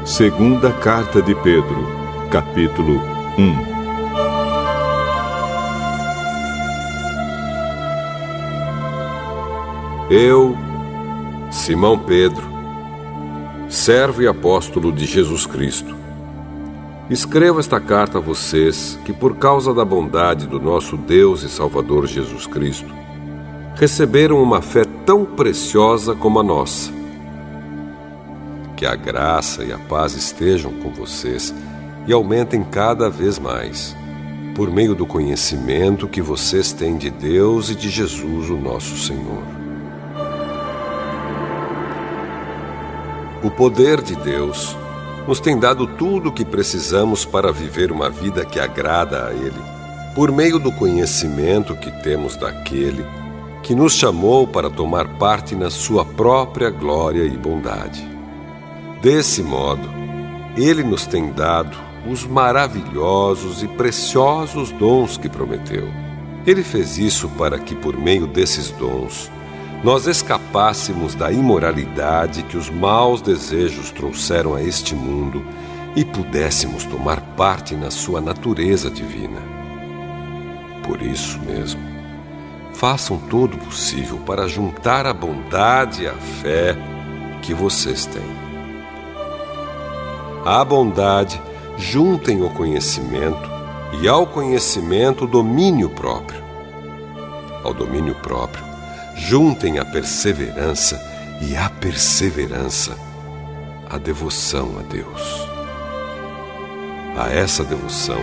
Segunda Carta de Pedro, capítulo 1. Eu, Simão Pedro, servo e apóstolo de Jesus Cristo, escrevo esta carta a vocês que, por causa da bondade do nosso Deus e Salvador Jesus Cristo, receberam uma fé tão preciosa como a nossa. Que a graça e a paz estejam com vocês e aumentem cada vez mais, por meio do conhecimento que vocês têm de Deus e de Jesus, o nosso Senhor. O poder de Deus nos tem dado tudo o que precisamos para viver uma vida que agrada a Ele, por meio do conhecimento que temos daquele que nos chamou para tomar parte na sua própria glória e bondade. Desse modo, Ele nos tem dado os maravilhosos e preciosos dons que prometeu. Ele fez isso para que, por meio desses dons, nós escapássemos da imoralidade que os maus desejos trouxeram a este mundo e pudéssemos tomar parte na sua natureza divina. Por isso mesmo, façam todo o possível para juntar a bondade e a fé que vocês têm. À bondade, juntem o conhecimento, e ao conhecimento, o domínio próprio. Ao domínio próprio, juntem a perseverança, e à perseverança, a devoção a Deus. A essa devoção,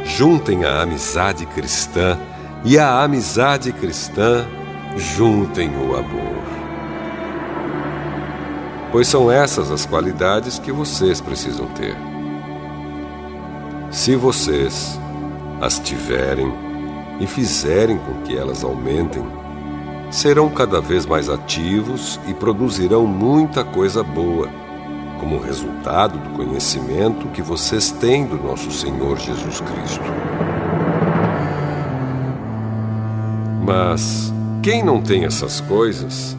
juntem a amizade cristã, e à amizade cristã, juntem o amor. Pois são essas as qualidades que vocês precisam ter. Se vocês as tiverem e fizerem com que elas aumentem, serão cada vez mais ativos e produzirão muita coisa boa, como resultado do conhecimento que vocês têm do nosso Senhor Jesus Cristo. Mas quem não tem essas coisas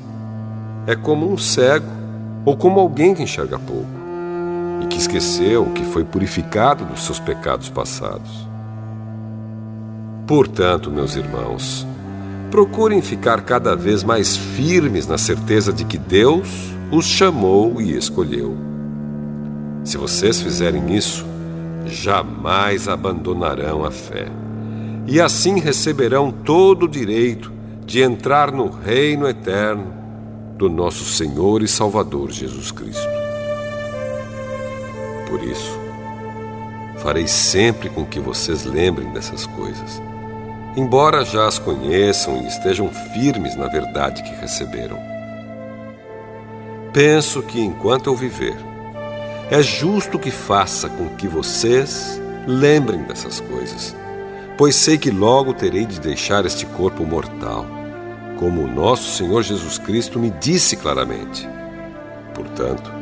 é como um cego ou como alguém que enxerga pouco e que esqueceu que foi purificado dos seus pecados passados. Portanto, meus irmãos, procurem ficar cada vez mais firmes na certeza de que Deus os chamou e escolheu. Se vocês fizerem isso, jamais abandonarão a fé, e assim receberão todo o direito de entrar no reino eterno do nosso Senhor e Salvador Jesus Cristo. Por isso, farei sempre com que vocês lembrem dessas coisas, embora já as conheçam e estejam firmes na verdade que receberam. Penso que, enquanto eu viver, é justo que faça com que vocês lembrem dessas coisas, pois sei que logo terei de deixar este corpo mortal, como o nosso Senhor Jesus Cristo me disse claramente. Portanto,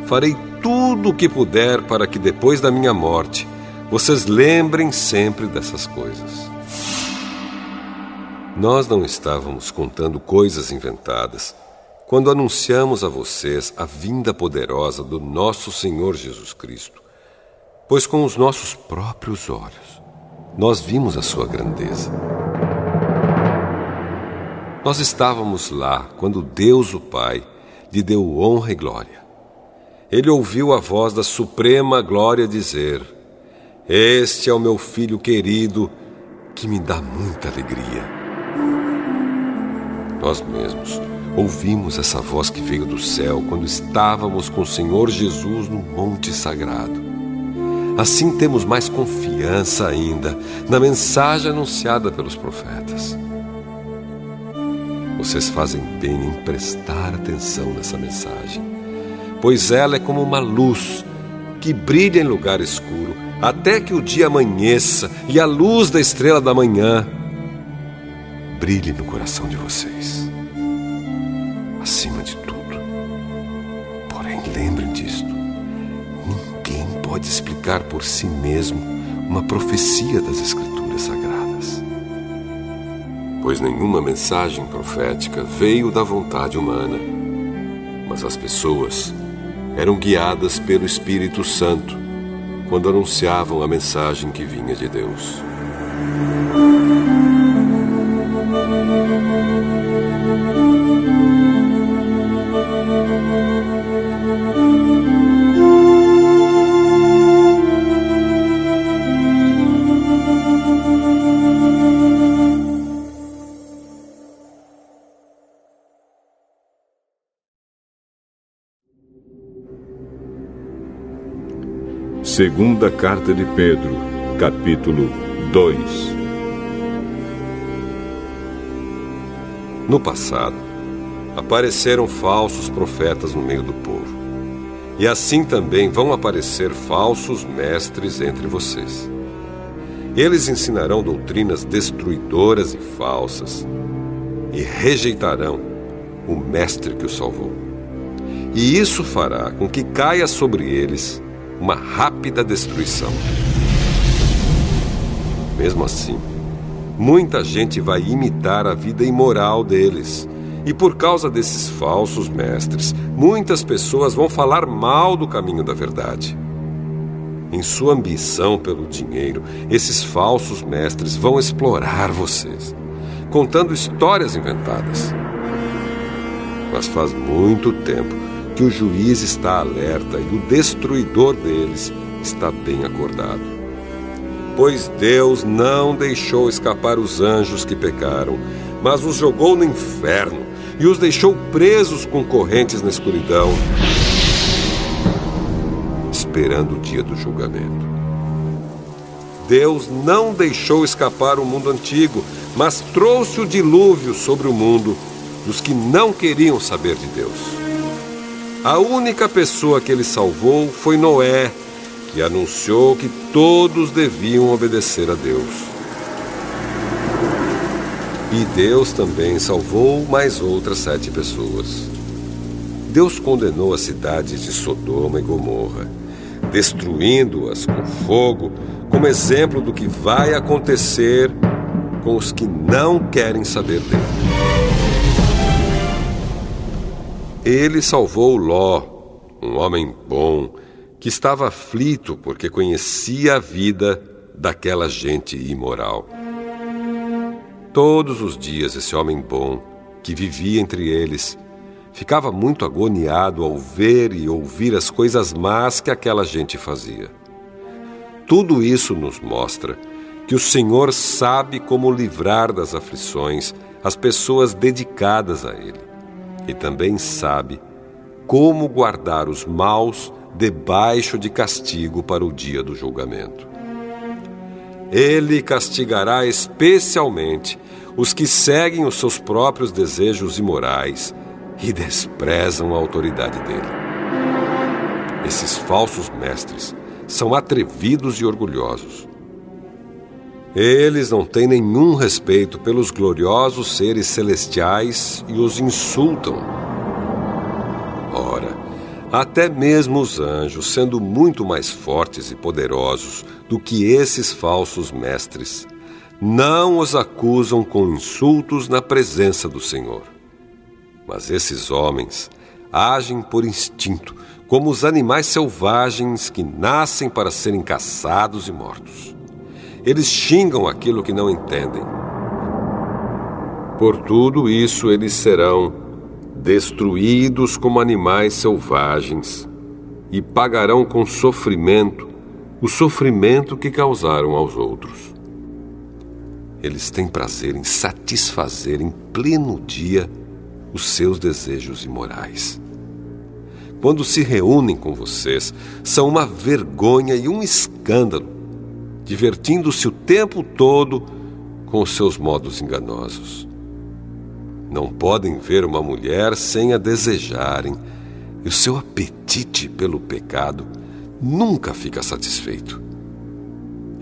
farei tudo o que puder para que depois da minha morte, vocês lembrem sempre dessas coisas. Nós não estávamos contando coisas inventadas quando anunciamos a vocês a vinda poderosa do nosso Senhor Jesus Cristo, pois com os nossos próprios olhos nós vimos a sua grandeza. Nós estávamos lá quando Deus, o Pai, lhe deu honra e glória. Ele ouviu a voz da suprema glória dizer: "Este é o meu filho querido, que me dá muita alegria." Nós mesmos ouvimos essa voz que veio do céu quando estávamos com o Senhor Jesus no Monte Sagrado. Assim temos mais confiança ainda na mensagem anunciada pelos profetas. Vocês fazem bem em prestar atenção nessa mensagem, pois ela é como uma luz que brilha em lugar escuro até que o dia amanheça e a luz da estrela da manhã brilhe no coração de vocês. Acima de tudo, porém, lembrem disto: ninguém pode explicar por si mesmo uma profecia das Escrituras Sagradas, pois nenhuma mensagem profética veio da vontade humana, mas as pessoas eram guiadas pelo Espírito Santo quando anunciavam a mensagem que vinha de Deus. Segunda Carta de Pedro, capítulo 2. No passado, apareceram falsos profetas no meio do povo. E assim também vão aparecer falsos mestres entre vocês. Eles ensinarão doutrinas destruidoras e falsas e rejeitarão o mestre que os salvou. E isso fará com que caia sobre eles uma rápida destruição. Mesmo assim, muita gente vai imitar a vida imoral deles. E por causa desses falsos mestres, muitas pessoas vão falar mal do caminho da verdade. Em sua ambição pelo dinheiro, esses falsos mestres vão explorar vocês, contando histórias inventadas. Mas faz muito tempo que o juiz está alerta e o destruidor deles está bem acordado. Pois Deus não deixou escapar os anjos que pecaram, mas os jogou no inferno e os deixou presos com correntes na escuridão, esperando o dia do julgamento. Deus não deixou escapar o mundo antigo, mas trouxe o dilúvio sobre o mundo dos que não queriam saber de Deus. A única pessoa que ele salvou foi Noé, que anunciou que todos deviam obedecer a Deus. E Deus também salvou mais outras 7 pessoas. Deus condenou as cidades de Sodoma e Gomorra, destruindo-as com fogo, como exemplo do que vai acontecer com os que não querem saber dele. Ele salvou Ló, um homem bom, que estava aflito porque conhecia a vida daquela gente imoral. Todos os dias esse homem bom, que vivia entre eles, ficava muito agoniado ao ver e ouvir as coisas más que aquela gente fazia. Tudo isso nos mostra que o Senhor sabe como livrar das aflições as pessoas dedicadas a Ele. E também sabe como guardar os maus debaixo de castigo para o dia do julgamento. Ele castigará especialmente os que seguem os seus próprios desejos imorais e desprezam a autoridade dele. Esses falsos mestres são atrevidos e orgulhosos. Eles não têm nenhum respeito pelos gloriosos seres celestiais e os insultam. Ora, até mesmo os anjos, sendo muito mais fortes e poderosos do que esses falsos mestres, não os acusam com insultos na presença do Senhor. Mas esses homens agem por instinto, como os animais selvagens que nascem para serem caçados e mortos. Eles xingam aquilo que não entendem. Por tudo isso, eles serão destruídos como animais selvagens e pagarão com sofrimento o sofrimento que causaram aos outros. Eles têm prazer em satisfazer em pleno dia os seus desejos imorais. Quando se reúnem com vocês, são uma vergonha e um escândalo, divertindo-se o tempo todo com os seus modos enganosos. Não podem ver uma mulher sem a desejarem, e o seu apetite pelo pecado nunca fica satisfeito.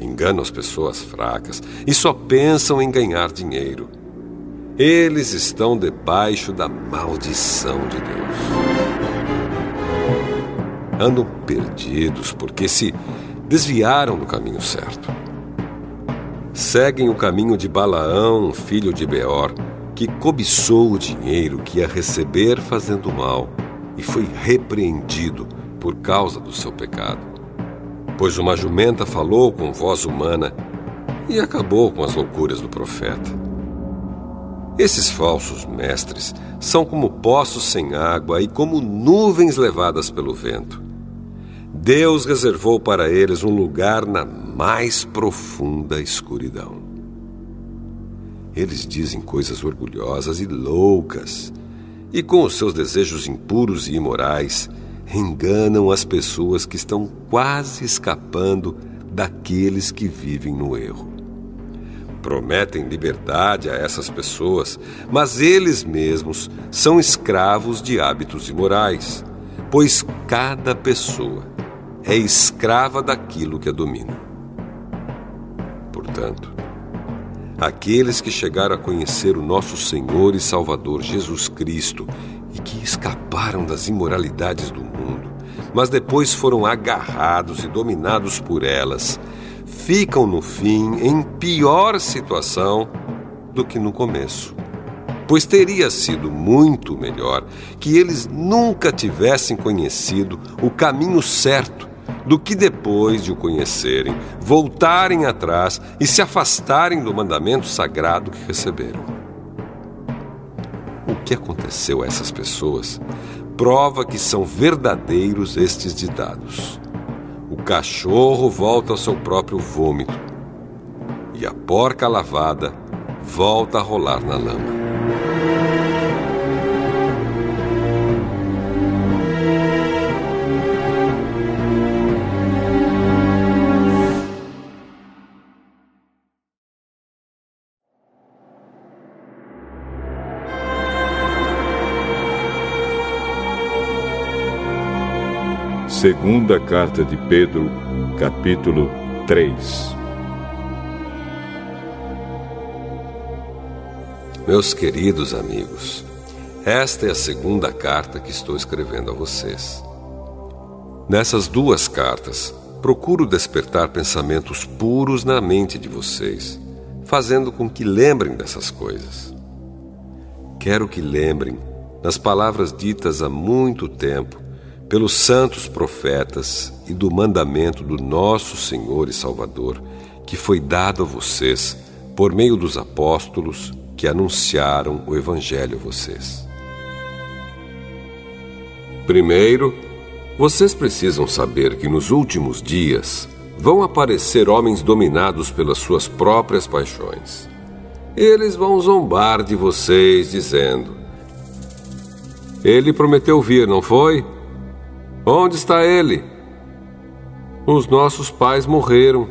Enganam as pessoas fracas e só pensam em ganhar dinheiro. Eles estão debaixo da maldição de Deus. Andam perdidos porque se desviaram do caminho certo. Seguem o caminho de Balaão, filho de Beor, que cobiçou o dinheiro que ia receber fazendo mal e foi repreendido por causa do seu pecado. Pois uma jumenta falou com voz humana e acabou com as loucuras do profeta. Esses falsos mestres são como poços sem água e como nuvens levadas pelo vento. Deus reservou para eles um lugar na mais profunda escuridão. Eles dizem coisas orgulhosas e loucas, e com os seus desejos impuros e imorais, enganam as pessoas que estão quase escapando daqueles que vivem no erro. Prometem liberdade a essas pessoas, mas eles mesmos são escravos de hábitos imorais, pois cada pessoa é escrava daquilo que a domina. Portanto, aqueles que chegaram a conhecer o nosso Senhor e Salvador Jesus Cristo e que escaparam das imoralidades do mundo, mas depois foram agarrados e dominados por elas, ficam no fim em pior situação do que no começo. Pois teria sido muito melhor que eles nunca tivessem conhecido o caminho certo do que depois de o conhecerem, voltarem atrás e se afastarem do mandamento sagrado que receberam. O que aconteceu a essas pessoas prova que são verdadeiros estes ditados. O cachorro volta ao seu próprio vômito e a porca lavada volta a rolar na lama. Segunda Carta de Pedro, capítulo 3. Meus queridos amigos, esta é a segunda carta que estou escrevendo a vocês. Nessas duas cartas, procuro despertar pensamentos puros na mente de vocês, fazendo com que lembrem dessas coisas. Quero que lembrem das palavras ditas há muito tempo pelos santos profetas e do mandamento do nosso Senhor e Salvador, que foi dado a vocês por meio dos apóstolos que anunciaram o Evangelho a vocês. Primeiro, vocês precisam saber que nos últimos dias vão aparecer homens dominados pelas suas próprias paixões. Eles vão zombar de vocês, dizendo: "Ele prometeu vir, não foi? Onde está ele? Os nossos pais morreram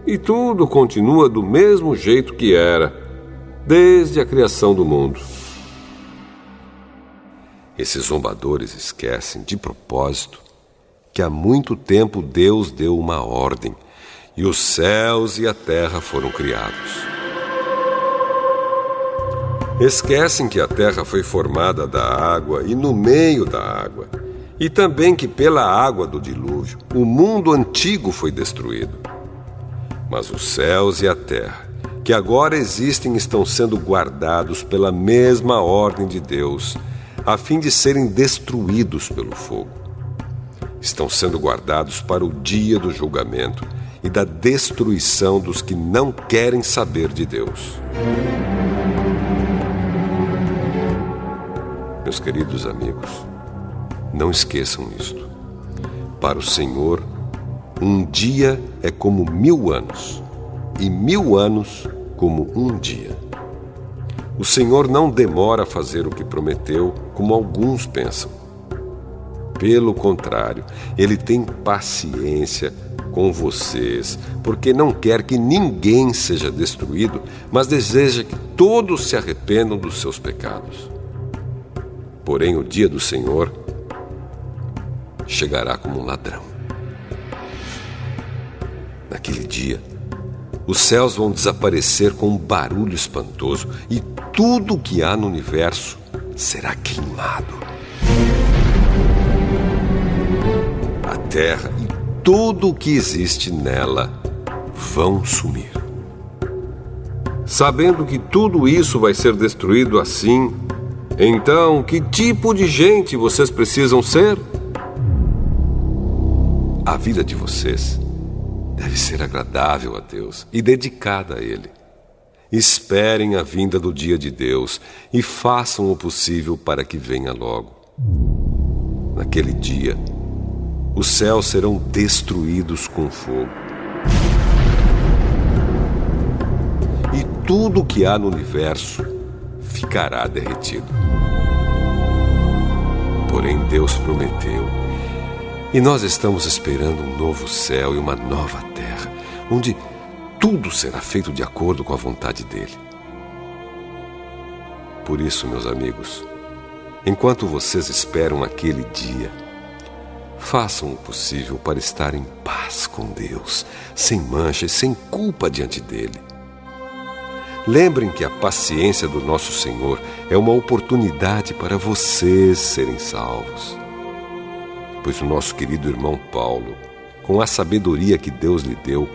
e tudo continua do mesmo jeito que era, desde a criação do mundo." Esses zombadores esquecem, de propósito, que há muito tempo Deus deu uma ordem e os céus e a terra foram criados. Esquecem que a terra foi formada da água e no meio da água, e também que pela água do dilúvio o mundo antigo foi destruído. Mas os céus e a terra, que agora existem, estão sendo guardados pela mesma ordem de Deus, a fim de serem destruídos pelo fogo. Estão sendo guardados para o dia do julgamento e da destruição dos que não querem saber de Deus. Meus queridos amigos, não esqueçam isto. Para o Senhor, um dia é como 1000 anos, e 1000 anos como um dia. O Senhor não demora a fazer o que prometeu, como alguns pensam. Pelo contrário, Ele tem paciência com vocês, porque não quer que ninguém seja destruído, mas deseja que todos se arrependam dos seus pecados. Porém, o dia do Senhor chegará como um ladrão. Naquele dia, os céus vão desaparecer com um barulho espantoso e tudo o que há no universo será queimado. A terra e tudo o que existe nela vão sumir. Sabendo que tudo isso vai ser destruído assim, então que tipo de gente vocês precisam ser? A vida de vocês deve ser agradável a Deus e dedicada a Ele. Esperem a vinda do dia de Deus e façam o possível para que venha logo. Naquele dia, os céus serão destruídos com fogo. E tudo o que há no universo ficará derretido. Porém, Deus prometeu, e nós estamos esperando um novo céu e uma nova terra, onde tudo será feito de acordo com a vontade dele. Por isso, meus amigos, enquanto vocês esperam aquele dia, façam o possível para estar em paz com Deus, sem mancha e sem culpa diante dele. Lembrem que a paciência do nosso Senhor é uma oportunidade para vocês serem salvos. Pois o nosso querido irmão Paulo, com a sabedoria que Deus lhe deu,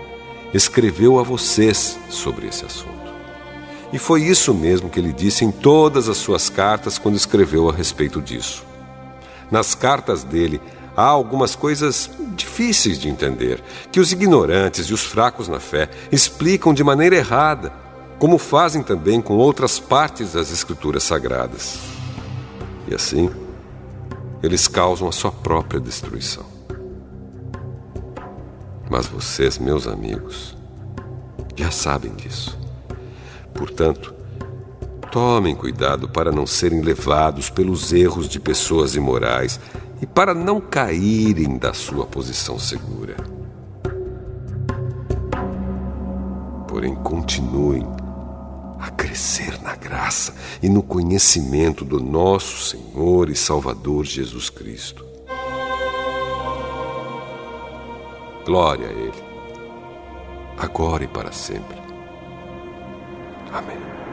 escreveu a vocês sobre esse assunto. E foi isso mesmo que ele disse em todas as suas cartas quando escreveu a respeito disso. Nas cartas dele, há algumas coisas difíceis de entender, que os ignorantes e os fracos na fé explicam de maneira errada, como fazem também com outras partes das Escrituras Sagradas. E assim, eles causam a sua própria destruição. Mas vocês, meus amigos, já sabem disso. Portanto, tomem cuidado para não serem levados pelos erros de pessoas imorais e para não caírem da sua posição segura. Porém, continuem a crescer na graça e no conhecimento do nosso Senhor e Salvador Jesus Cristo. Glória a Ele, agora e para sempre. Amém.